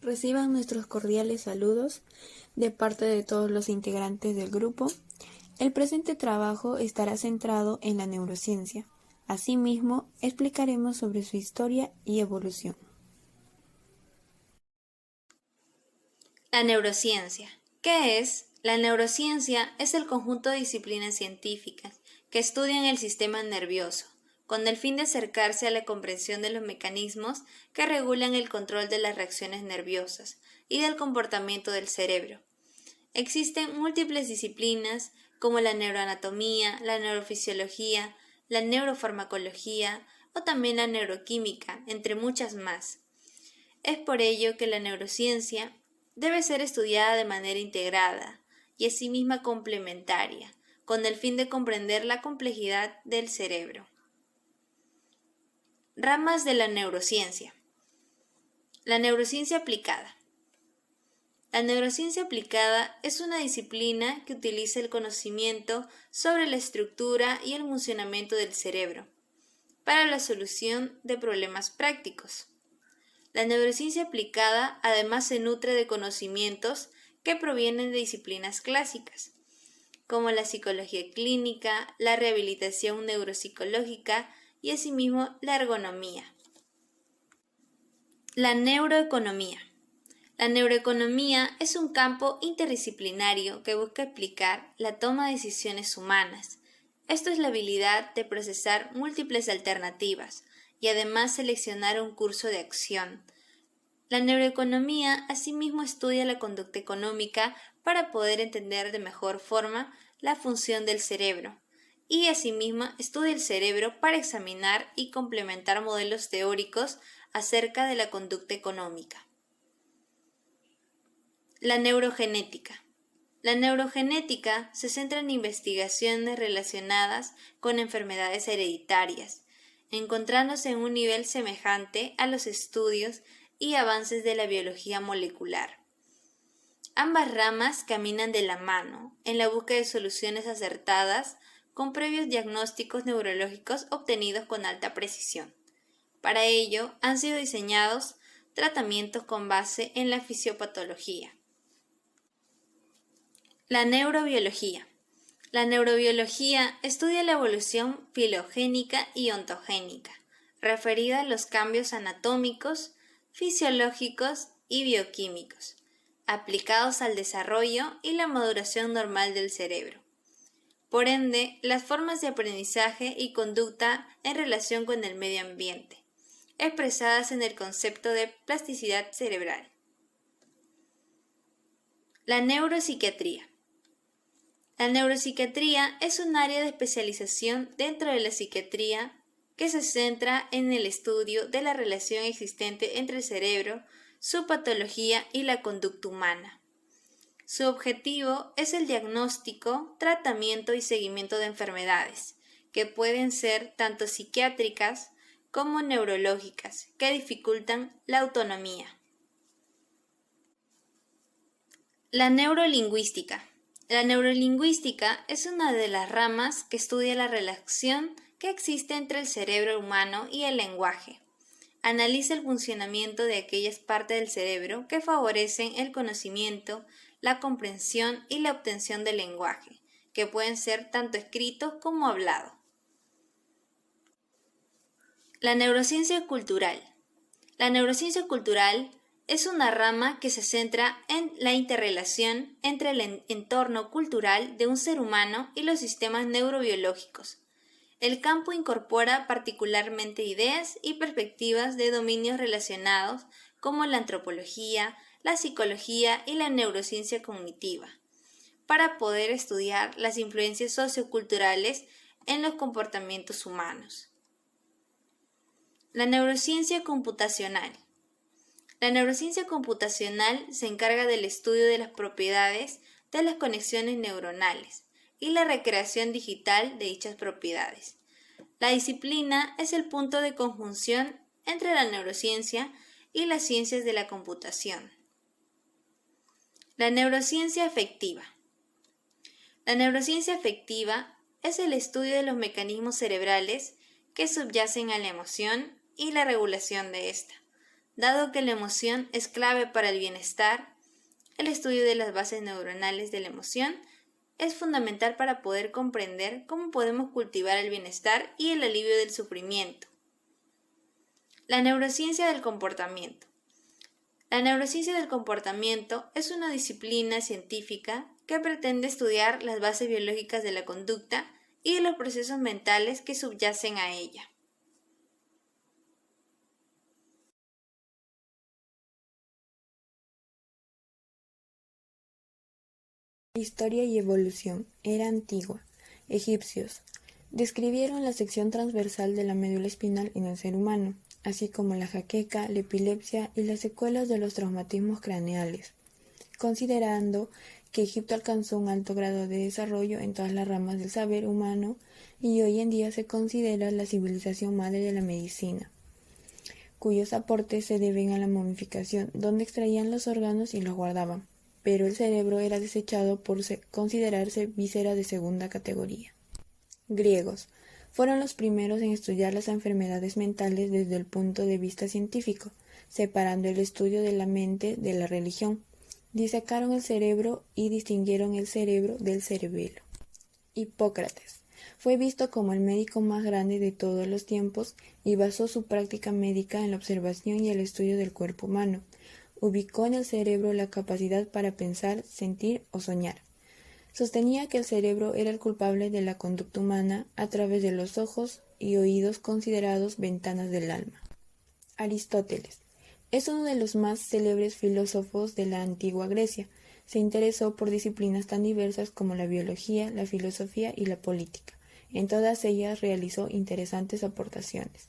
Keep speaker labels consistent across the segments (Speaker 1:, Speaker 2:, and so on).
Speaker 1: Reciban nuestros cordiales saludos de parte de todos los integrantes del grupo. El presente trabajo estará centrado en la neurociencia. Asimismo, explicaremos sobre su historia y evolución.
Speaker 2: La neurociencia. ¿Qué es? La neurociencia es el conjunto de disciplinas científicas que estudian el sistema nervioso, con el fin de acercarse a la comprensión de los mecanismos que regulan el control de las reacciones nerviosas y del comportamiento del cerebro. Existen múltiples disciplinas como la neuroanatomía, la neurofisiología, la neurofarmacología o también la neuroquímica, entre muchas más. Es por ello que la neurociencia debe ser estudiada de manera integrada y asimismo complementaria, con el fin de comprender la complejidad del cerebro. Ramas de la neurociencia. La neurociencia aplicada. La neurociencia aplicada es una disciplina que utiliza el conocimiento sobre la estructura y el funcionamiento del cerebro para la solución de problemas prácticos. La neurociencia aplicada además se nutre de conocimientos que provienen de disciplinas clásicas, como la psicología clínica, la rehabilitación neuropsicológica y asimismo la ergonomía. La neuroeconomía. La neuroeconomía es un campo interdisciplinario que busca explicar la toma de decisiones humanas. Esto es la habilidad de procesar múltiples alternativas y además seleccionar un curso de acción. La neuroeconomía asimismo estudia la conducta económica para poder entender de mejor forma la función del cerebro y asimismo estudia el cerebro para examinar y complementar modelos teóricos acerca de la conducta económica. La neurogenética. La neurogenética se centra en investigaciones relacionadas con enfermedades hereditarias, encontrándose en un nivel semejante a los estudios y avances de la biología molecular. Ambas ramas caminan de la mano en la búsqueda de soluciones acertadas con previos diagnósticos neurológicos obtenidos con alta precisión. Para ello han sido diseñados tratamientos con base en la fisiopatología. La neurobiología. La neurobiología estudia la evolución filogénica y ontogénica, referida a los cambios anatómicos, fisiológicos y bioquímicos, aplicados al desarrollo y la maduración normal del cerebro. Por ende, las formas de aprendizaje y conducta en relación con el medio ambiente, expresadas en el concepto de plasticidad cerebral. La neuropsiquiatría. La neuropsiquiatría es un área de especialización dentro de la psiquiatría que se centra en el estudio de la relación existente entre el cerebro, su patología y la conducta humana. Su objetivo es el diagnóstico, tratamiento y seguimiento de enfermedades, que pueden ser tanto psiquiátricas como neurológicas, que dificultan la autonomía. La neurolingüística. La neurolingüística es una de las ramas que estudia la relación que existe entre el cerebro humano y el lenguaje. Analiza el funcionamiento de aquellas partes del cerebro que favorecen el conocimiento, la comprensión y la obtención del lenguaje, que pueden ser tanto escritos como hablado. La neurociencia cultural. La neurociencia cultural es una rama que se centra en la interrelación entre el entorno cultural de un ser humano y los sistemas neurobiológicos. El campo incorpora particularmente ideas y perspectivas de dominios relacionados como la antropología, la psicología y la neurociencia cognitiva, para poder estudiar las influencias socioculturales en los comportamientos humanos. La neurociencia computacional. La neurociencia computacional se encarga del estudio de las propiedades de las conexiones neuronales y la recreación digital de dichas propiedades. La disciplina es el punto de conjunción entre la neurociencia y las ciencias de la computación. La neurociencia afectiva. La neurociencia afectiva es el estudio de los mecanismos cerebrales que subyacen a la emoción y la regulación de esta, Dado que la emoción es clave para el bienestar, el estudio de las bases neuronales de la emoción es fundamental para poder comprender cómo podemos cultivar el bienestar y el alivio del sufrimiento. La neurociencia del comportamiento. La neurociencia del comportamiento es una disciplina científica que pretende estudiar las bases biológicas de la conducta y de los procesos mentales que subyacen a ella.
Speaker 1: Historia y evolución. Era antigua. Egipcios. Describieron la sección transversal de la médula espinal en el ser humano, así como la jaqueca, la epilepsia y las secuelas de los traumatismos craneales, considerando que Egipto alcanzó un alto grado de desarrollo en todas las ramas del saber humano y hoy en día se considera la civilización madre de la medicina, cuyos aportes se deben a la momificación, donde extraían los órganos y los guardaban, pero el cerebro era desechado por considerarse víscera de segunda categoría. Griegos. Fueron los primeros en estudiar las enfermedades mentales desde el punto de vista científico, separando el estudio de la mente de la religión. Disecaron el cerebro y distinguieron el cerebro del cerebelo. Hipócrates. Fue visto como el médico más grande de todos los tiempos y basó su práctica médica en la observación y el estudio del cuerpo humano. Ubicó en el cerebro la capacidad para pensar, sentir o soñar. Sostenía que el cerebro era el culpable de la conducta humana a través de los ojos y oídos considerados ventanas del alma. Aristóteles. Es uno de los más célebres filósofos de la antigua Grecia. Se interesó por disciplinas tan diversas como la biología, la filosofía y la política. En todas ellas realizó interesantes aportaciones.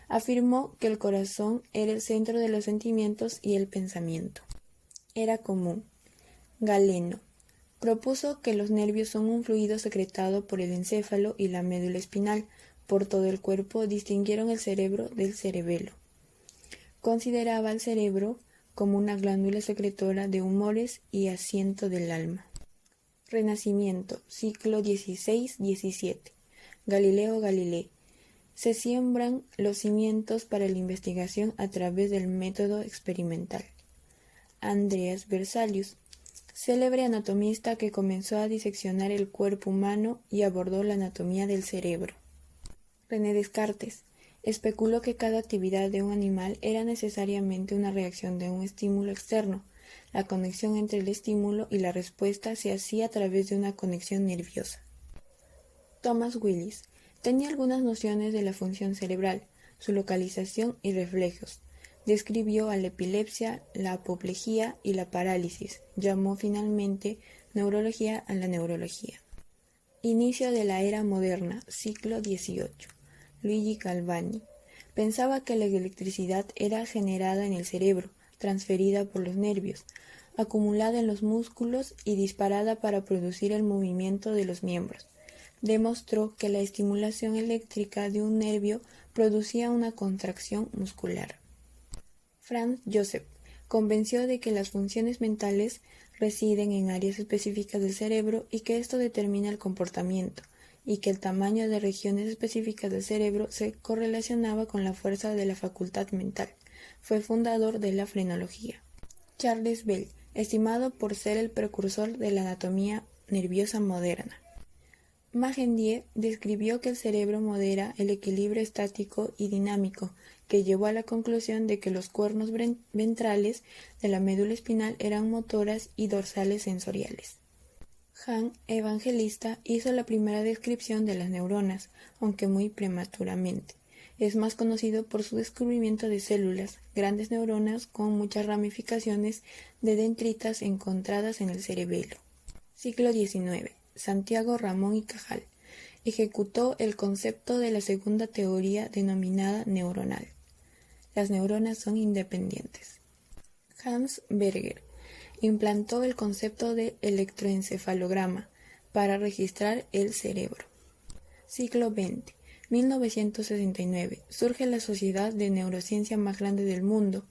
Speaker 1: Afirmó que el corazón era el centro de los sentimientos y el pensamiento. Era común. Galeno. Propuso que los nervios son un fluido secretado por el encéfalo y la médula espinal. Por todo el cuerpo distinguieron el cerebro del cerebelo. Consideraba al cerebro como una glándula secretora de humores y asiento del alma. Renacimiento, siglo XVI-XVII. Galileo Galilei. Se siembran los cimientos para la investigación a través del método experimental. Andreas Berzelius. Célebre anatomista que comenzó a diseccionar el cuerpo humano y abordó la anatomía del cerebro. René Descartes. Especuló que cada actividad de un animal era necesariamente una reacción de un estímulo externo. La conexión entre el estímulo y la respuesta se hacía a través de una conexión nerviosa. Thomas Willis. Tenía algunas nociones de la función cerebral, su localización y reflejos. Describió a la epilepsia, la apoplejía y la parálisis. Llamó finalmente neurología a la neurología. Inicio de la era moderna, siglo XVIII. Luigi Galvani. Pensaba que la electricidad era generada en el cerebro, transferida por los nervios, acumulada en los músculos y disparada para producir el movimiento de los miembros. Demostró que la estimulación eléctrica de un nervio producía una contracción muscular. Franz Joseph convenció de que las funciones mentales residen en áreas específicas del cerebro y que esto determina el comportamiento, y que el tamaño de regiones específicas del cerebro se correlacionaba con la fuerza de la facultad mental. Fue fundador de la frenología. Charles Bell, estimado por ser el precursor de la anatomía nerviosa moderna. Magendie describió que el cerebro modera el equilibrio estático y dinámico, que llevó a la conclusión de que los cuernos ventrales de la médula espinal eran motoras y dorsales sensoriales. Hahn Evangelista hizo la primera descripción de las neuronas, aunque muy prematuramente. Es más conocido por su descubrimiento de células, grandes neuronas con muchas ramificaciones de dendritas encontradas en el cerebelo. Siglo XIX. Santiago Ramón y Cajal ejecutó el concepto de la segunda teoría denominada neuronal. Las neuronas son independientes. Hans Berger implantó el concepto de electroencefalograma para registrar el cerebro. Siglo XX. 1969. Surge la sociedad de neurociencia más grande del mundo.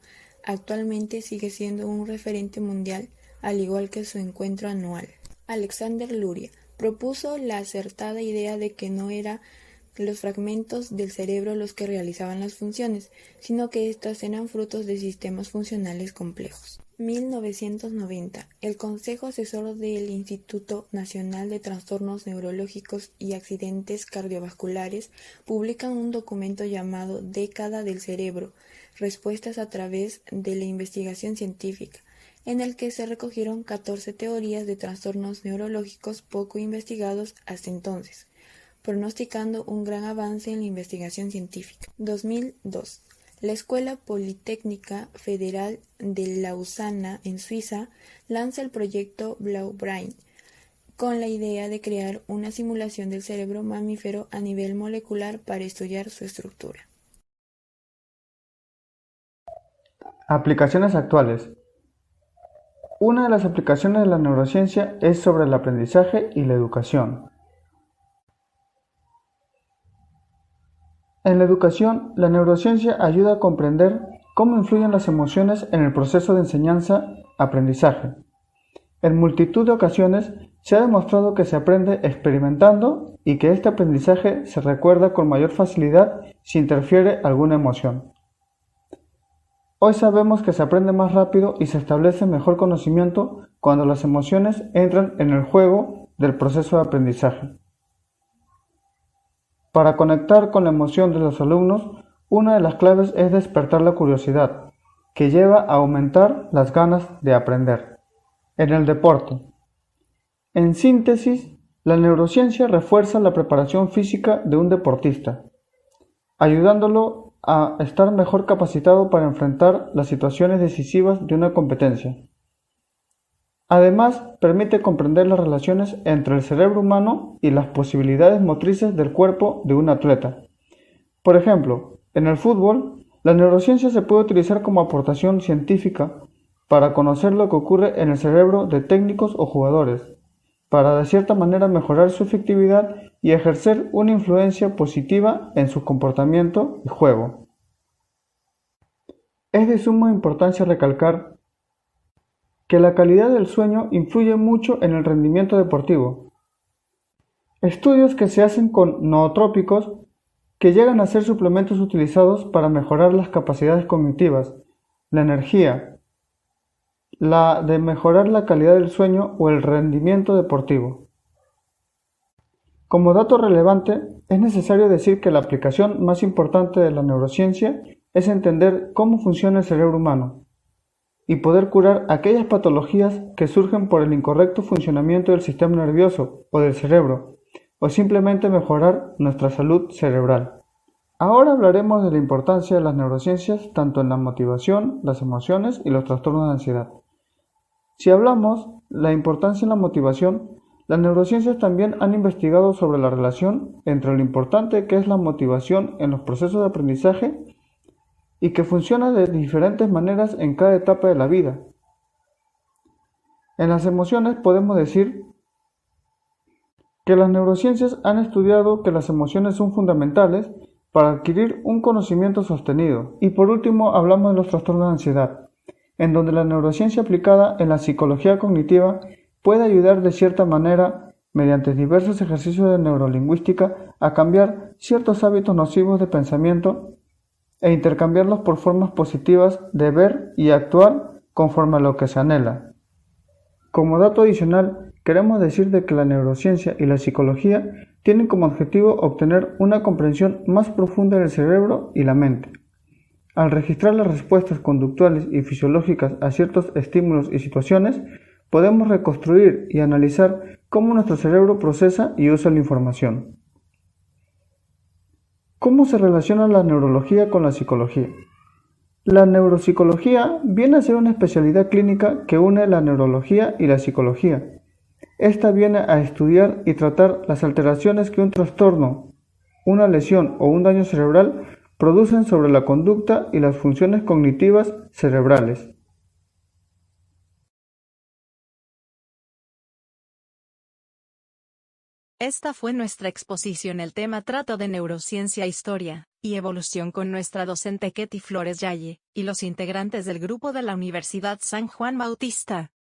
Speaker 1: Actualmente sigue siendo un referente mundial, al igual que su encuentro anual. Alexander Luria propuso la acertada idea de que no era los fragmentos del cerebro los que realizaban las funciones, sino que éstas eran frutos de sistemas funcionales complejos. 1990. El Consejo Asesor del Instituto Nacional de Trastornos Neurológicos y Accidentes Cardiovasculares publica un documento llamado Década del Cerebro, respuestas a través de la investigación científica, en el que se recogieron 14 teorías de trastornos neurológicos poco investigados hasta entonces, pronosticando un gran avance en la investigación científica. 2002. La Escuela Politécnica Federal de Lausana, en Suiza, lanza el proyecto Blue Brain, con la idea de crear una simulación del cerebro mamífero a nivel molecular para estudiar su estructura.
Speaker 3: Aplicaciones actuales. Una de las aplicaciones de la neurociencia es sobre el aprendizaje y la educación. En la educación, la neurociencia ayuda a comprender cómo influyen las emociones en el proceso de enseñanza-aprendizaje. En multitud de ocasiones se ha demostrado que se aprende experimentando y que este aprendizaje se recuerda con mayor facilidad si interfiere alguna emoción. Hoy sabemos que se aprende más rápido y se establece mejor conocimiento cuando las emociones entran en el juego del proceso de aprendizaje. Para conectar con la emoción de los alumnos, una de las claves es despertar la curiosidad, que lleva a aumentar las ganas de aprender. En el deporte. En síntesis, la neurociencia refuerza la preparación física de un deportista, ayudándolo a estar mejor capacitado para enfrentar las situaciones decisivas de una competencia. Además, permite comprender las relaciones entre el cerebro humano y las posibilidades motrices del cuerpo de un atleta. Por ejemplo, en el fútbol, la neurociencia se puede utilizar como aportación científica para conocer lo que ocurre en el cerebro de técnicos o jugadores, para de cierta manera mejorar su efectividad y ejercer una influencia positiva en su comportamiento y juego. Es de suma importancia recalcar que la calidad del sueño influye mucho en el rendimiento deportivo. Estudios que se hacen con nootrópicos que llegan a ser suplementos utilizados para mejorar las capacidades cognitivas, la energía, la de mejorar la calidad del sueño o el rendimiento deportivo. Como dato relevante, es necesario decir que la aplicación más importante de la neurociencia es entender cómo funciona el cerebro humano y poder curar aquellas patologías que surgen por el incorrecto funcionamiento del sistema nervioso o del cerebro, o simplemente mejorar nuestra salud cerebral. Ahora hablaremos de la importancia de las neurociencias tanto en la motivación, las emociones y los trastornos de ansiedad. Si hablamos de la importancia en la motivación, las neurociencias también han investigado sobre la relación entre lo importante que es la motivación en los procesos de aprendizaje y que funciona de diferentes maneras en cada etapa de la vida. En las emociones podemos decir que las neurociencias han estudiado que las emociones son fundamentales para adquirir un conocimiento sostenido. Y por último hablamos de los trastornos de ansiedad, en donde la neurociencia aplicada en la psicología cognitiva puede ayudar de cierta manera, mediante diversos ejercicios de neurolingüística, a cambiar ciertos hábitos nocivos de pensamiento e intercambiarlos por formas positivas de ver y actuar conforme a lo que se anhela. Como dato adicional, queremos decir de que la neurociencia y la psicología tienen como objetivo obtener una comprensión más profunda del cerebro y la mente. Al registrar las respuestas conductuales y fisiológicas a ciertos estímulos y situaciones, podemos reconstruir y analizar cómo nuestro cerebro procesa y usa la información. ¿Cómo se relaciona la neurología con la psicología? La neuropsicología viene a ser una especialidad clínica que une la neurología y la psicología. Esta viene a estudiar y tratar las alteraciones que un trastorno, una lesión o un daño cerebral producen sobre la conducta y las funciones cognitivas cerebrales.
Speaker 4: Esta fue nuestra exposición. El tema trato de neurociencia, historia y evolución con nuestra docente Ketty Flores Yaye y los integrantes del grupo de la Universidad San Juan Bautista.